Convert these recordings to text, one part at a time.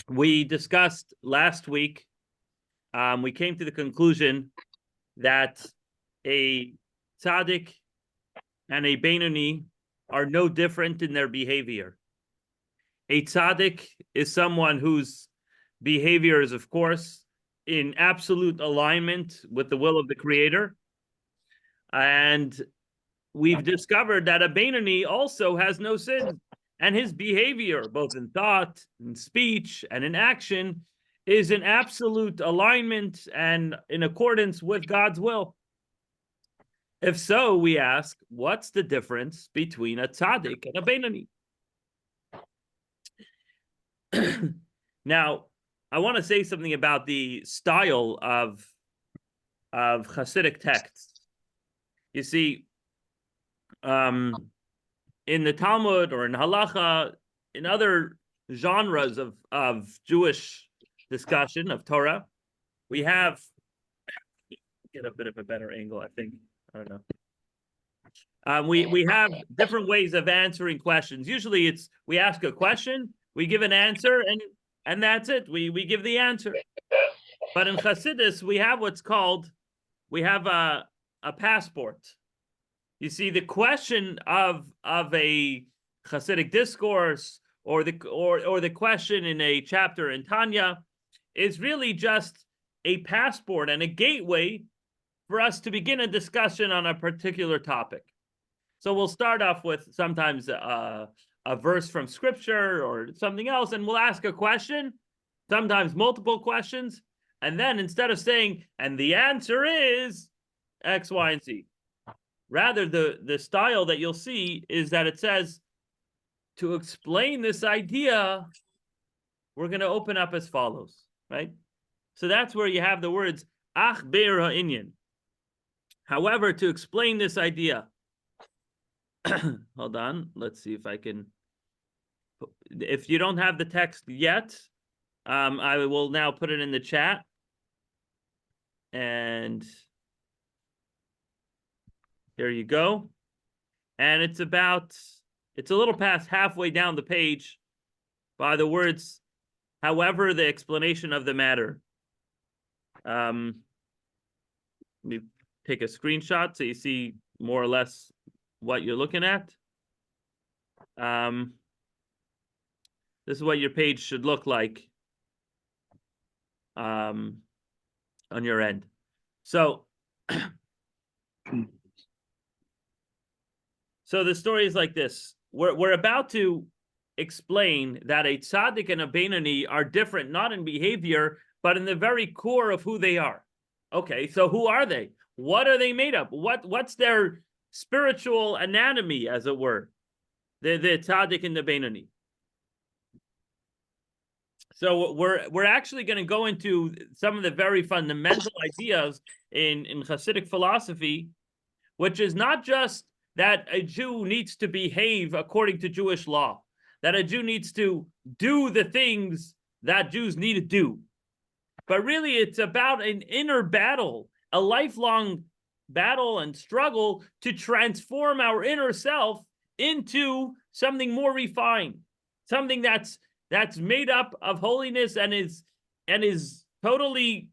We discussed last week, we came to the conclusion that a tzaddik and a Beinoni are no different in their behavior. A tzaddik is someone whose behavior is, of course, in absolute alignment with the will of the Creator. And we've discovered that a Beinoni also has no sin. And his behavior, both in thought, in speech, and in action, is in absolute alignment and in accordance with God's will. If so, we ask, what's the difference between a tzaddik and a Beinoni? Now, I want to say something about the style of Hasidic texts. You see, in the Talmud or in Halacha, in other genres of Jewish discussion of Torah, we have, get a bit of a better angle, I think. I don't know. We have different ways of answering questions. Usually it's, we ask a question, we give an answer, and that's it. We give the answer. But in Hasidus, we have what's called, we have a passport. You see, the question of a Hasidic discourse or the question in a chapter in Tanya is really just a passport and a gateway for us to begin a discussion on a particular topic. So we'll start off with sometimes a verse from scripture or something else, and we'll ask a question, sometimes multiple questions, and then instead of saying, and the answer is X, Y, and Z, rather the style that you'll see is that it says, to explain this idea, we're going to open up as follows, right? So that's where you have the words, ach be'er ha'inyan. However, to explain this idea, hold on, let's see if I can, if you don't have the text yet, I will now put it in the chat. And here you go. And it's a little past halfway down the page by the words, however, the explanation of the matter. Let me take a screenshot so you see more or less what you're looking at. This is what your page should look like on your end. So, so the story is like this. We're about to explain that a tzaddik and a Beinoni are different, not in behavior, but in the very core of who they are. Okay, so who are they? What are they made of? What's their spiritual anatomy, as it were? The tzaddik and the Beinoni. So we're actually going to go into some of the very fundamental ideas in Hasidic philosophy, which is not just that a Jew needs to behave according to Jewish law, that a Jew needs to do the things that Jews need to do, but really it's about an inner battle, a lifelong battle and struggle to transform our inner self into something more refined, something that's made up of holiness and is totally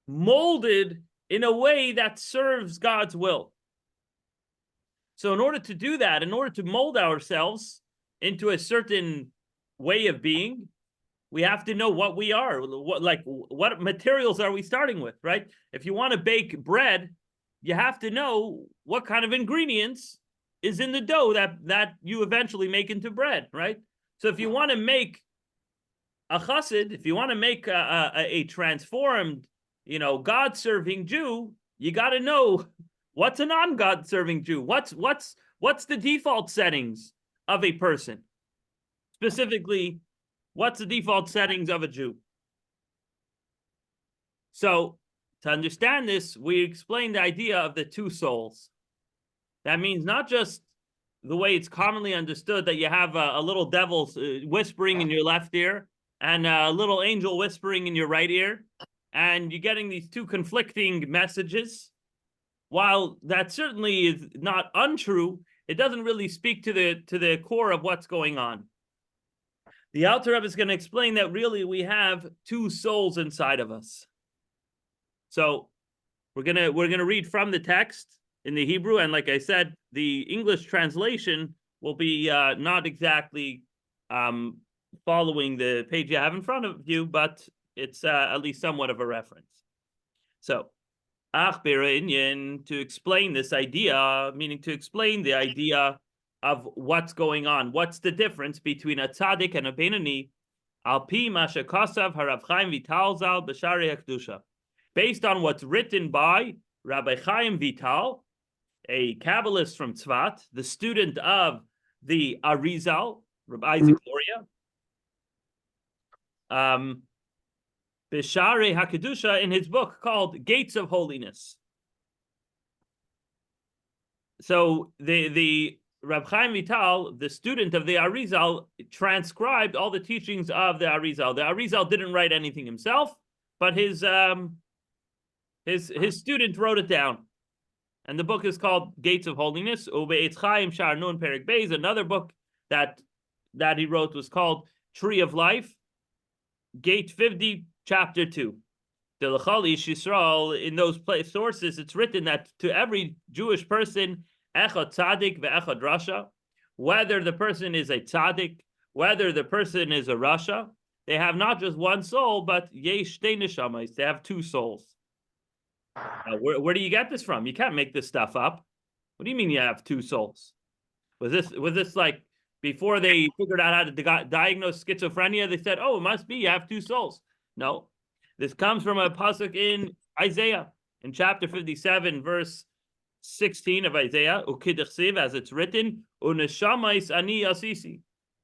molded in a way that serves God's will. So in order to do that, in order to mold ourselves into a certain way of being, we have to know what we are, what materials are we starting with, right? If you want to bake bread, you have to know what kind of ingredients is in the dough that you eventually make into bread, right? So if you want to make a chassid, if you want to make a transformed, God-serving Jew, you got to know what's a non-God-serving Jew. What's the default settings of a person? Specifically, what's the default settings of a Jew? So, to understand this, we explain the idea of the two souls. That means not just the way it's commonly understood that you have a little devil whispering in your left ear and a little angel whispering in your right ear, and you're getting these two conflicting messages. While that certainly is not untrue, it doesn't really speak to the core of what's going on. The Alter Rebbe is going to explain that really we have two souls inside of us. So we're gonna read from the text in the Hebrew, and like I said, the English translation will be not exactly following the page you have in front of you, but it's at least somewhat of a reference. So, to explain this idea, meaning to explain the idea of what's going on, what's the difference between a tzaddik and a benoni, al pi ma shekasav harav Chaim Vital zal b'sharei hakdusha, based on what's written by Rabbi Chaim Vital, a Kabbalist from Tzvat, the student of the Arizal, Rabbi Isaac Luria, B'Sharei HaKedusha, in his book called Gates of Holiness. So the Rabbi Chaim Vital, the student of the Arizal, transcribed all the teachings of the Arizal. The Arizal didn't write anything himself, but his student wrote it down. And the book is called Gates of Holiness. Ube'etz Chaim Shar Nun Perek Beis. Another book that he wrote was called Tree of Life, Gate 50, Chapter 2. In those sources, it's written that to every Jewish person, echad tzaddik ve'echad rasha, whether the person is a tzaddik, whether the person is a rasha, they have not just one soul, but yesh shtei neshamas. They have two souls. Where do you get this from? You can't make this stuff up. What do you mean you have two souls? Was this like before they figured out how to diagnose schizophrenia? They said, "Oh, it must be you have two souls." No, this comes from a pasuk in Isaiah in chapter 57, verse 16 of Isaiah. Ukidachsiv, as it's written, "Uneshamais ani asisi,"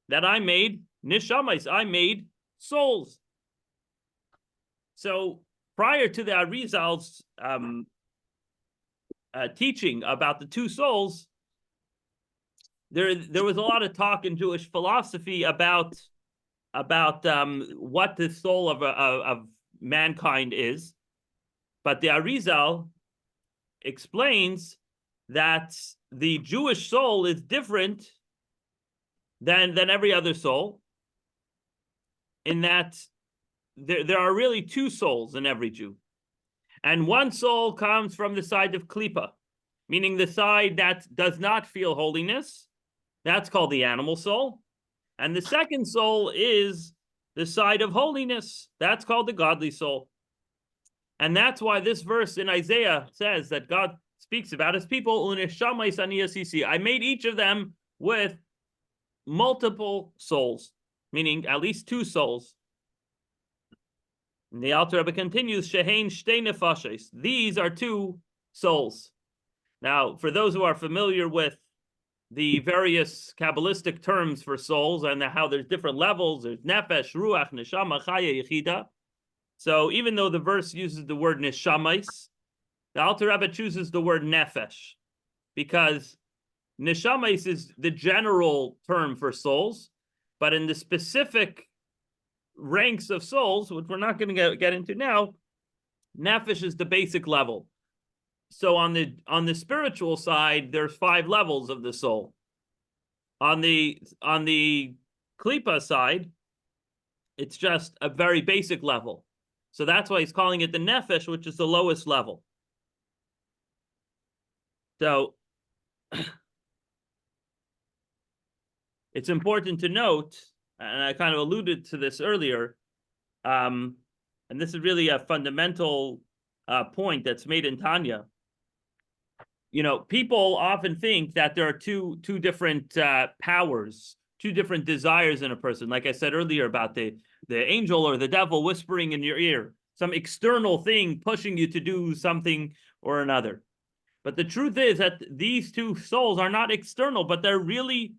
that I made neshamais, I made souls. So prior to the Arizal's teaching about the two souls, there was a lot of talk in Jewish philosophy about what the soul of mankind is, but the Arizal explains that the Jewish soul is different than every other soul, in that there are really two souls in every Jew. And one soul comes from the side of Klippa, meaning the side that does not feel holiness. That's called the animal soul. And the second soul is the side of holiness. That's called the godly soul. And that's why this verse in Isaiah says that God speaks about his people. I made each of them with multiple souls, meaning at least two souls. And the Alter Rebbe continues, Shehein shtei nefashes. These are two souls. Now, for those who are familiar with the various Kabbalistic terms for souls and how there's different levels, there's nefesh, ruach, neshama, chaya, yechida. So even though the verse uses the word neshamais, the Alter Rebbe chooses the word nefesh, because neshamais is the general term for souls, but in the specific ranks of souls, which we're not going to get into now, nefesh is the basic level. So on the spiritual side, there's 5 levels of the soul. On the Klippa side, it's just a very basic level. So that's why he's calling it the nefesh, which is the lowest level. So it's important to note, and I kind of alluded to this earlier, and this is really a fundamental point that's made in Tanya. You know, people often think that there are two different powers, two different desires in a person. Like I said earlier about the angel or the devil whispering in your ear, some external thing pushing you to do something or another. But the truth is that these two souls are not external, but they're really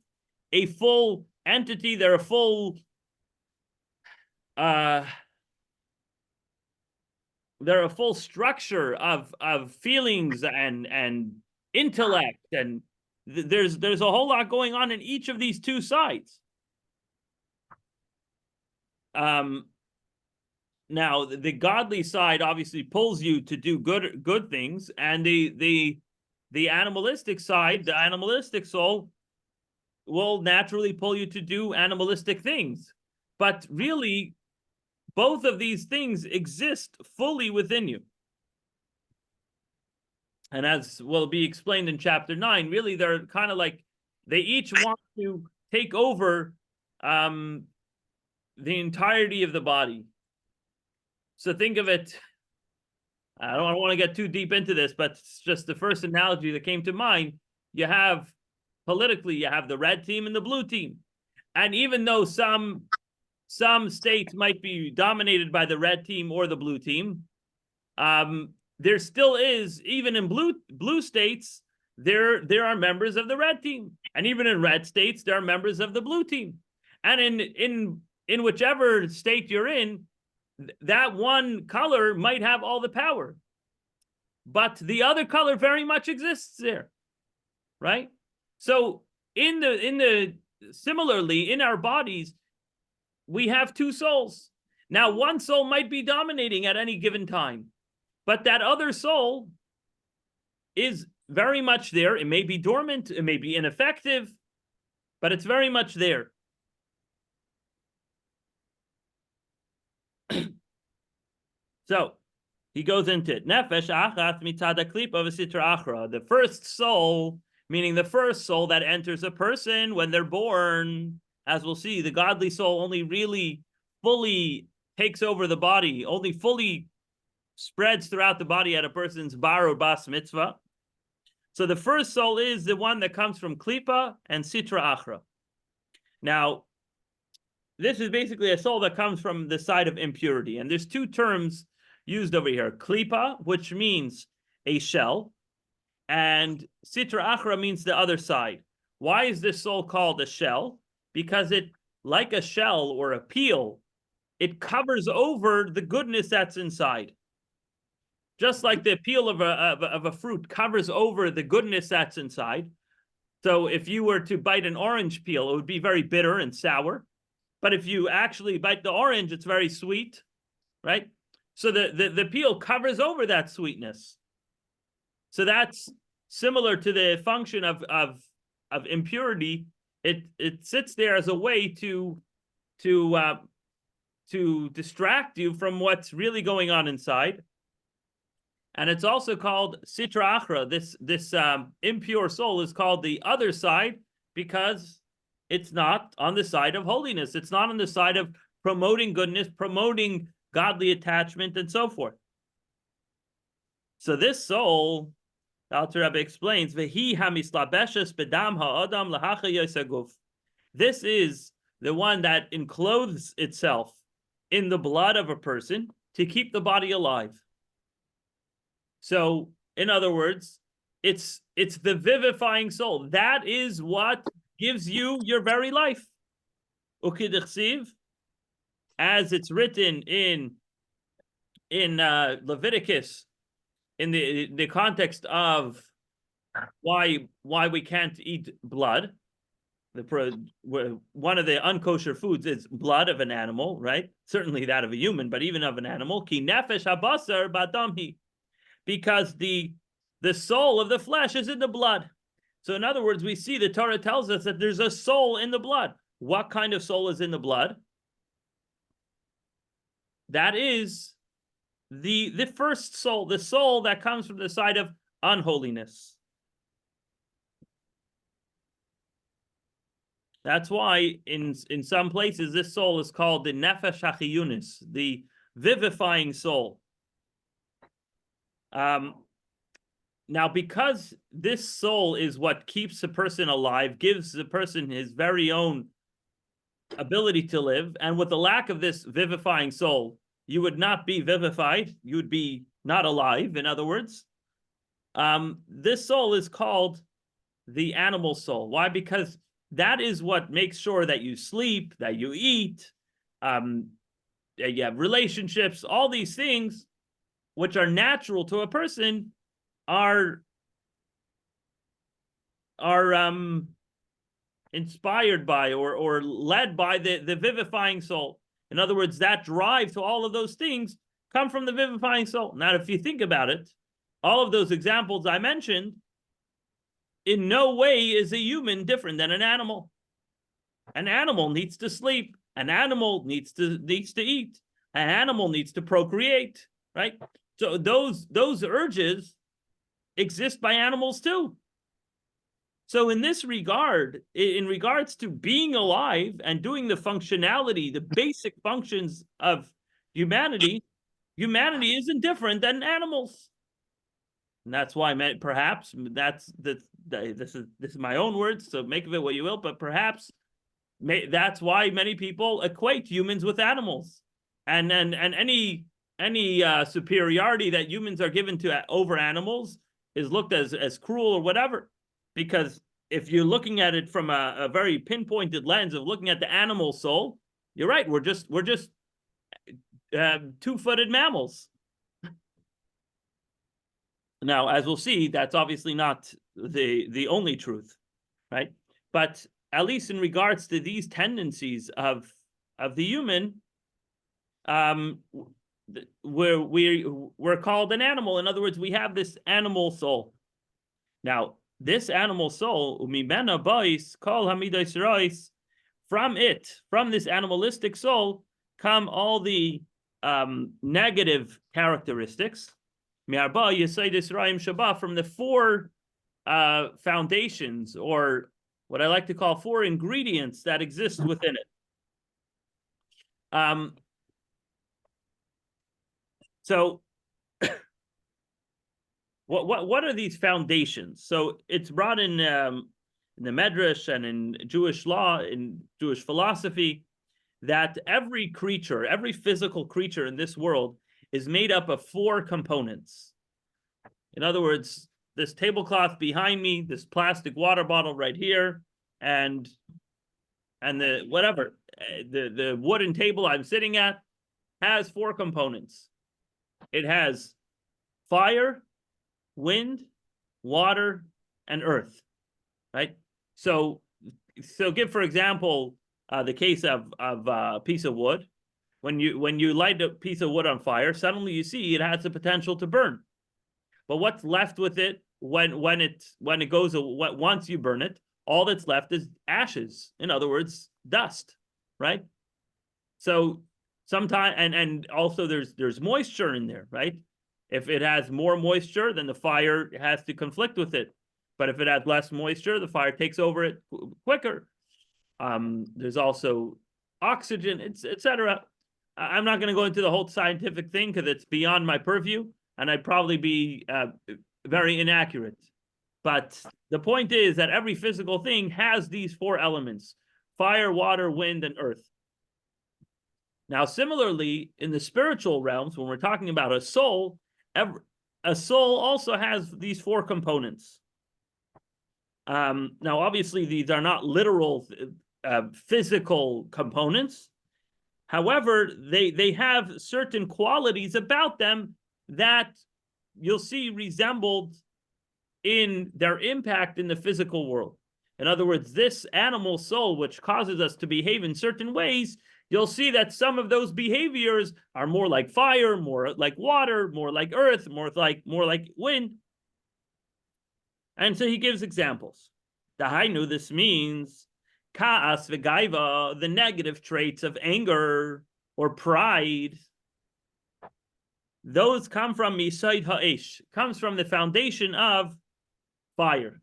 a full entity. They're a full structure of feelings and intellect, and there's a whole lot going on in each of these two sides. Now the godly side obviously pulls you to do good things, and the animalistic side, the animalistic soul, will naturally pull you to do animalistic things. But really, both of these things exist fully within you. And as will be explained in chapter 9, really they're kind of like, they each want to take over the entirety of the body. So think of it, I don't want to get too deep into this, but it's just the first analogy that came to mind. You have, politically, you have the red team and the blue team. And even though some states might be dominated by the red team or the blue team, there still is, even in blue states, there are members of the red team, and even in red states there are members of the blue team. And in whichever state you're in, that one color might have all the power, but the other color very much exists there, right? So similarly in our bodies, we have two souls. Now, one soul might be dominating at any given time, but that other soul is very much there. It may be dormant, it may be ineffective, but it's very much there. So he goes into it. Nefesh achat mitzad klipa v'sitra achra. The first soul, meaning the first soul that enters a person when they're born, as we'll see, the godly soul only really fully takes over the body, only fully spreads throughout the body at a person's bar or bas mitzvah. So the first soul is the one that comes from klipa and sitra achra. Now, this is basically a soul that comes from the side of impurity. And there's two terms used over here. Klipa, which means a shell, and sitra achra means the other side. Why is this soul called a shell? Because it, like a shell or a peel, it covers over the goodness that's inside. Just like the peel of a fruit covers over the goodness that's inside. So if you were to bite an orange peel, it would be very bitter and sour. But if you actually bite the orange, it's very sweet, right? So the peel covers over that sweetness. So that's similar to the function of impurity. It sits there as a way to distract you from what's really going on inside. And it's also called sitra achra. This impure soul is called the other side because it's not on the side of holiness. It's not on the side of promoting goodness, promoting godly attachment, and so forth. So this soul, the Alter Rebbe explains, "Vehi hamislabeshes bedam ha'adam lahacha yosaguf." This is the one that enclothes itself in the blood of a person to keep the body alive. So, in other words, it's the vivifying soul. That is what gives you your very life. Ukidichsiv, as it's written in Leviticus, in the context of why we can't eat blood. One of the unkosher foods is blood of an animal, right? Certainly that of a human, but even of an animal. Ki nefesh habasar badamhi. Because the soul of the flesh is in the blood. So in other words, we see the Torah tells us that there's a soul in the blood. What kind of soul is in the blood? That is the first soul, the soul that comes from the side of unholiness. That's why in some places this soul is called the nefesh hachiyunis, the vivifying soul. Now, because this soul is what keeps a person alive, gives the person his very own ability to live, and with the lack of this vivifying soul, you would not be vivified, you would be not alive, in other words. This soul is called the animal soul. Why? Because that is what makes sure that you sleep, that you eat, you have relationships, all these things which are natural to a person are inspired by or led by the vivifying soul. In other words, that drive to all of those things come from the vivifying soul. Now, if you think about it, all of those examples I mentioned, in no way is a human different than an animal. An animal needs to sleep. An animal needs to eat. An animal needs to procreate, right? So those urges exist by animals too. So in this regard, in regards to being alive and doing the functionality, the basic functions of humanity, humanity isn't different than animals. And that's why perhaps this is my own words, so make of it what you will, but perhaps that's why many people equate humans with animals. And any superiority that humans are given to over animals is looked as cruel or whatever. Because if you're looking at it from a very pinpointed lens of looking at the animal soul, you're right. We're just two-footed mammals. Now, as we'll see, that's obviously not the only truth, right? But at least in regards to these tendencies of the human, we're called an animal. In other words, we have this animal soul. Now, this animal soul, from this animalistic soul, come all the negative characteristics. From the four foundations, or what I like to call four ingredients that exist within it. So what are these foundations? So it's brought in the Medrash and in Jewish law, in Jewish philosophy, that every creature, every physical creature in this world is made up of four components. In other words, this tablecloth behind me, this plastic water bottle right here, and the wooden table I'm sitting at has four components. It has fire, wind, water, and earth, right? So give, for example, the case of a piece of wood. When you light a piece of wood on fire, suddenly you see it has the potential to burn. But what's left with it when it goes, once you burn it, all that's left is ashes. In other words, dust, right? So sometimes, and also there's moisture in there, right? If it has more moisture, then the fire has to conflict with it. But if it has less moisture, the fire takes over it quicker. There's also oxygen, etc. I'm not going to go into the whole scientific thing because it's beyond my purview, and I'd probably be very inaccurate. But the point is that every physical thing has these four elements: fire, water, wind, and earth. Now, similarly, in the spiritual realms, when we're talking about a soul also has these four components. Now, obviously, these are not literal physical components. However, they have certain qualities about them that you'll see resembled in their impact in the physical world. In other words, this animal soul, which causes us to behave in certain ways, you'll see that some of those behaviors are more like fire, more like water, more like earth, more like wind. And so he gives examples. Dahainu, this means ka'as v'gaiva, the negative traits of anger or pride. Those come from misaid ha'esh, comes from the foundation of fire.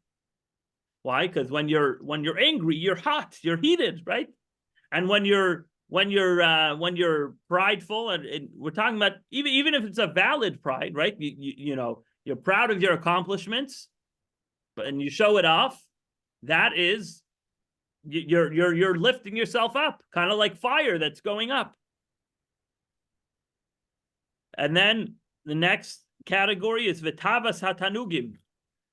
Why? Because when you're angry, you're hot, you're heated, right? And when you're prideful, and we're talking about even if it's a valid pride, right? You know, you're proud of your accomplishments, and you show it off. That is, you're lifting yourself up, kind of like fire that's going up. And then the next category is vitavas hatanugim,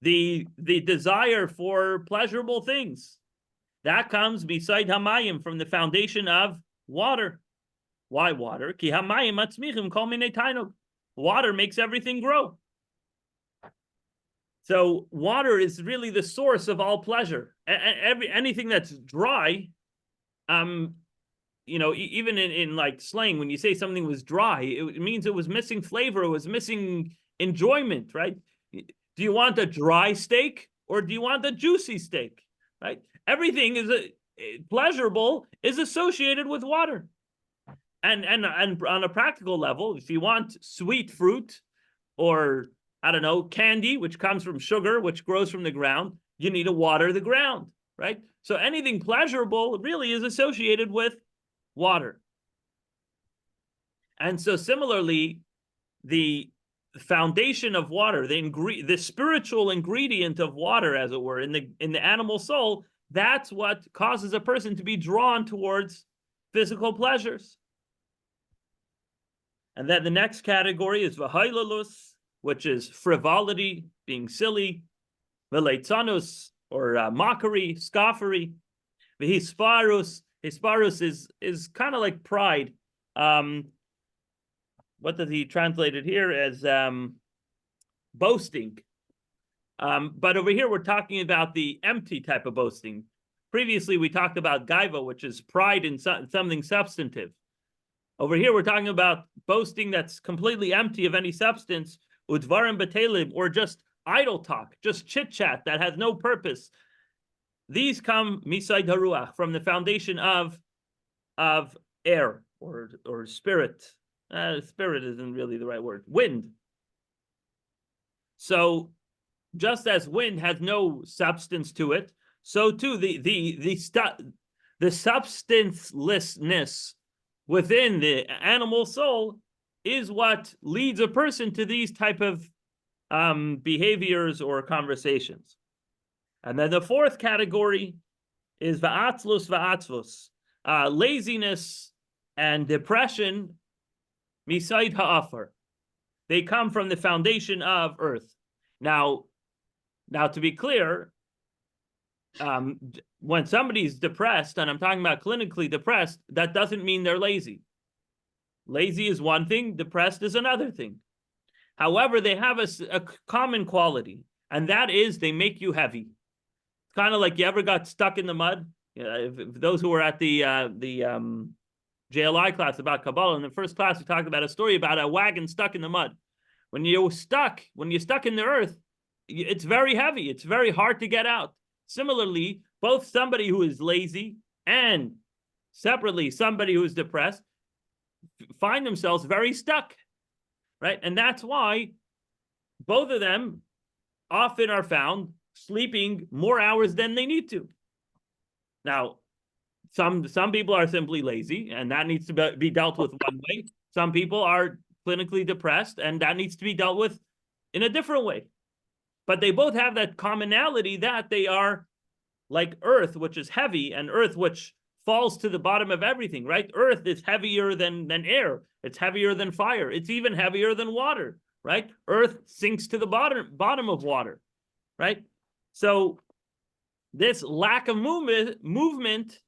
the desire for pleasurable things. That comes beside hamayim, from the foundation of water. Why water? Ki hamayim matzmichim kol minei tainug. Water makes everything grow. So water is really the source of all pleasure. Anything that's dry, you know, even in like slang, when you say something was dry, it means it was missing flavor, it was missing enjoyment, right? Do you want a dry steak or do you want a juicy steak, right? Everything pleasurable is associated with water. And on a practical level, if you want sweet fruit or, I don't know, candy, which comes from sugar, which grows from the ground, you need to water the ground, right? So anything pleasurable really is associated with water. And so similarly, the foundation of water, the spiritual ingredient of water, as it were, in the animal soul, that's what causes a person to be drawn towards physical pleasures. And then the next category is v'hailalus, which is frivolity, being silly, v'leitzanus, or mockery, scoffery. V'hisparus, hisparus is kind of like pride. What does he translate it here as? Boasting. But over here, we're talking about the empty type of boasting. Previously, we talked about gaiva, which is pride in something substantive. Over here, we're talking about boasting that's completely empty of any substance, udvarim batelim, or just idle talk, just chit-chat that has no purpose. These come misayid haruach, from the foundation of air or spirit. Spirit isn't really the right word. Wind. So just as wind has no substance to it, so too the substancelessness within the animal soul is what leads a person to these type of behaviors or conversations. And then the fourth category is va'atzvus, laziness and depression, misayid ha'afar. They come from the foundation of earth. Now to be clear, when somebody's depressed, and I'm talking about clinically depressed, that doesn't mean they're lazy. Lazy is one thing, depressed is another thing. However, they have a common quality, and that is they make you heavy. It's kind of like you ever got stuck in the mud. If those who were at the JLI class about Kabbalah, in the first class we talked about a story about a wagon stuck in the mud. When you're stuck in the earth, it's very heavy. It's very hard to get out. Similarly, both somebody who is lazy and separately somebody who is depressed find themselves very stuck, right? And that's why both of them often are found sleeping more hours than they need to. Now, some people are simply lazy, and that needs to be dealt with one way. Some people are clinically depressed, and that needs to be dealt with in a different way. But they both have that commonality that they are like earth, which is heavy, and earth, which falls to the bottom of everything, right? Earth is heavier than air. It's heavier than fire. It's even heavier than water, right? Earth sinks to the bottom of water, right? So this lack of movement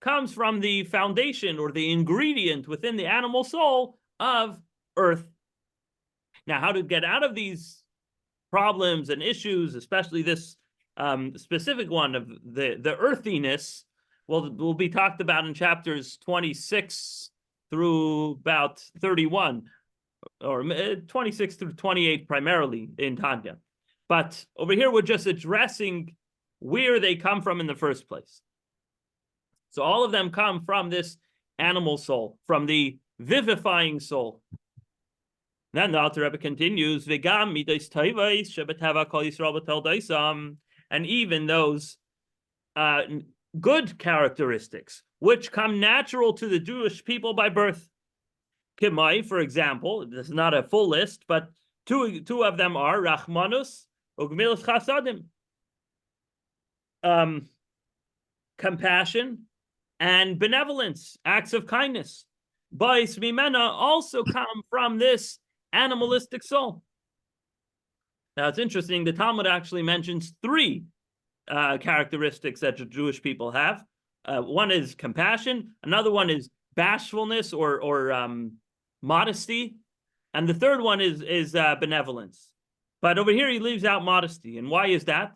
comes from the foundation or the ingredient within the animal soul of earth. Now, how to get out of these problems and issues, especially this specific one of the earthiness, will be talked about in chapters 26 through about 31, or 26 through 28 primarily in Tanya. But over here, we're just addressing where they come from in the first place. So all of them come from this animal soul, from the vivifying soul. Then the Alter Rebbe continues, "V'gam midos tovos shebetava kol Yisrael b'tel daisam," and even those good characteristics which come natural to the Jewish people by birth. Kimai, for example, this is not a full list, but two of them are Rachmanus ugmilas chasadim, compassion and benevolence, acts of kindness. Bais mimena also come from this animalistic soul. Now it's interesting, the Talmud actually mentions three characteristics that the Jewish people have. One is compassion, another one is bashfulness or modesty, and the third one is benevolence. But over here he leaves out modesty. And why is that?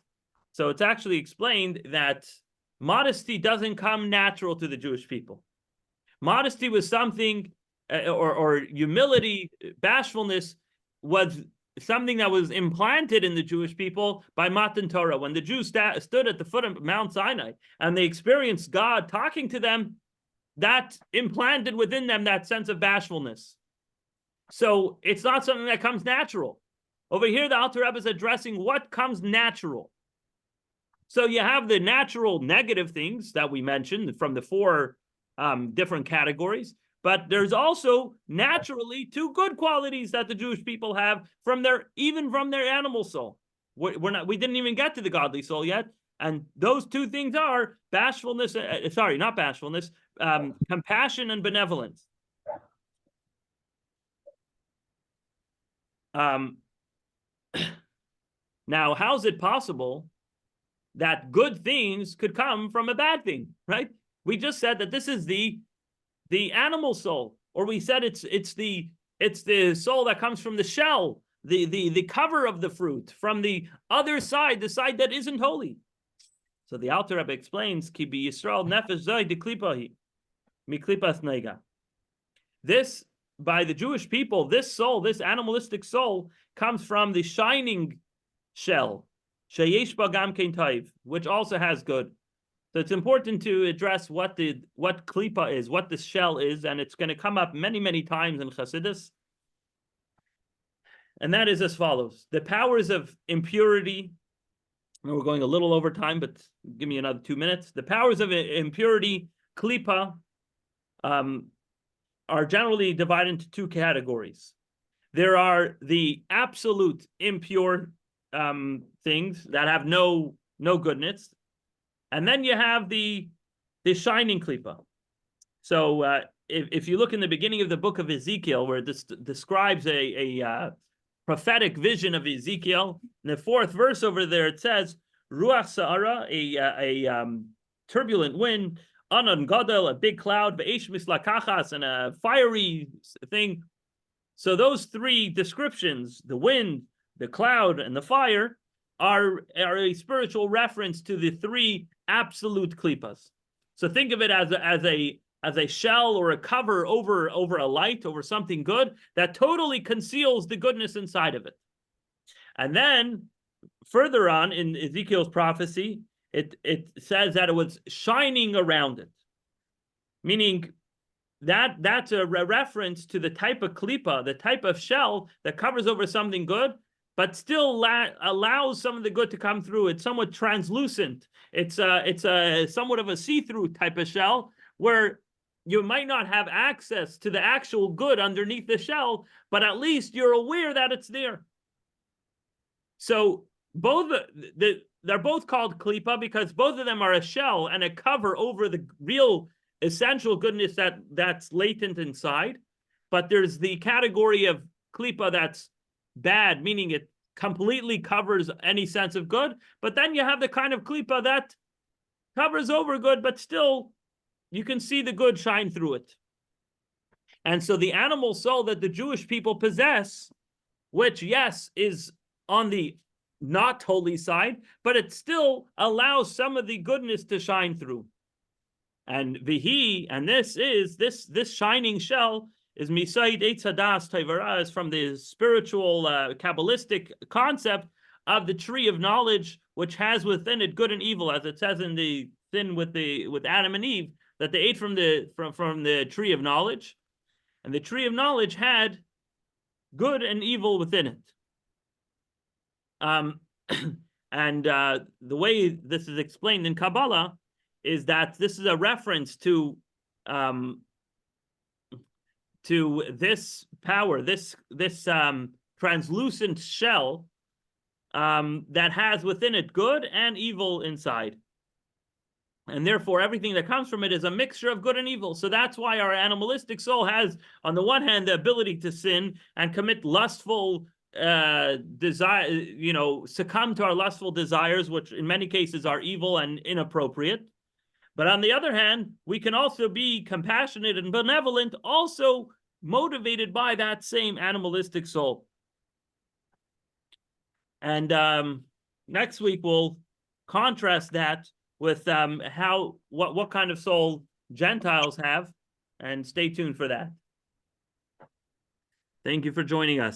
So it's actually explained that modesty doesn't come natural to the Jewish people. Modesty was something, or humility, bashfulness was something that was implanted in the Jewish people by Matan Torah. When the Jews stood at the foot of Mount Sinai and they experienced God talking to them, that implanted within them that sense of bashfulness. So it's not something that comes natural. Over here, the Alter Rebbe is addressing what comes natural. So you have the natural negative things that we mentioned from the four different categories, but there's also naturally two good qualities that the Jewish people have even from their animal soul. We didn't even get to the godly soul yet, and those two things are bashfulness. Not bashfulness, compassion and benevolence. Now, how's it possible that good things could come from a bad thing, right? We just said that this is the animal soul, or we said it's the soul that comes from the shell, the cover of the fruit, from the other side, the side that isn't holy. So the Alter Rebbe explains, Ki bi Yisrael nefesh zoi de klipahi, mi klipas nega. This, by the Jewish people, this soul, this animalistic soul, comes from the shining shell, sheyesh ba gam kein taiv, which also has good. So it's important to address what klipa is, what the shell is, and it's going to come up many, many times in Chassidus. And that is as follows: the powers of impurity. We're going a little over time, but give me another 2 minutes. The powers of impurity, klipa, are generally divided into two categories. There are the absolute impure things that have no goodness, and then you have the shining klipa. So if you look in the beginning of the book of Ezekiel, where this describes a prophetic vision of Ezekiel, in the 4th verse over there, it says, Ruach Sa'ara, a turbulent wind, Anan Gadol, a big cloud, Ve'esh Mislakachas, and a fiery thing. So those three descriptions, the wind, the cloud, and the fire, are a spiritual reference to the three absolute klipas. So think of it as a shell or a cover over a light, over something good that totally conceals the goodness inside of it. And then further on in Ezekiel's prophecy, it says that it was shining around it, meaning that's a reference to the type of klipa, the type of shell that covers over something good, but still allows some of the good to come through. It's somewhat translucent. It's a somewhat of a see-through type of shell where you might not have access to the actual good underneath the shell, but at least you're aware that it's there. So they're both called klipa because both of them are a shell and a cover over the real essential goodness that's latent inside. But there's the category of klipa that's bad, meaning it completely covers any sense of good. But then you have the kind of klipa that covers over good, but still you can see the good shine through it. And so the animal soul that the Jewish people possess, which, yes, is on the not holy side, but it still allows some of the goodness to shine through. And this shining shell is Misaid Eitz Hadas Tevara, is from the spiritual Kabbalistic concept of the tree of knowledge, which has within it good and evil, as it says in the sin with Adam and Eve, that they ate from the tree of knowledge, and the tree of knowledge had good and evil within it. And the way this is explained in Kabbalah is that this is a reference to this power, this translucent shell that has within it good and evil inside. And therefore, everything that comes from it is a mixture of good and evil. So that's why our animalistic soul has, on the one hand, the ability to sin and commit lustful desire, succumb to our lustful desires, which in many cases are evil and inappropriate. But on the other hand, we can also be compassionate and benevolent, also motivated by that same animalistic soul. And next week we'll contrast that with what kind of soul Gentiles have, and stay tuned for that. Thank you for joining us.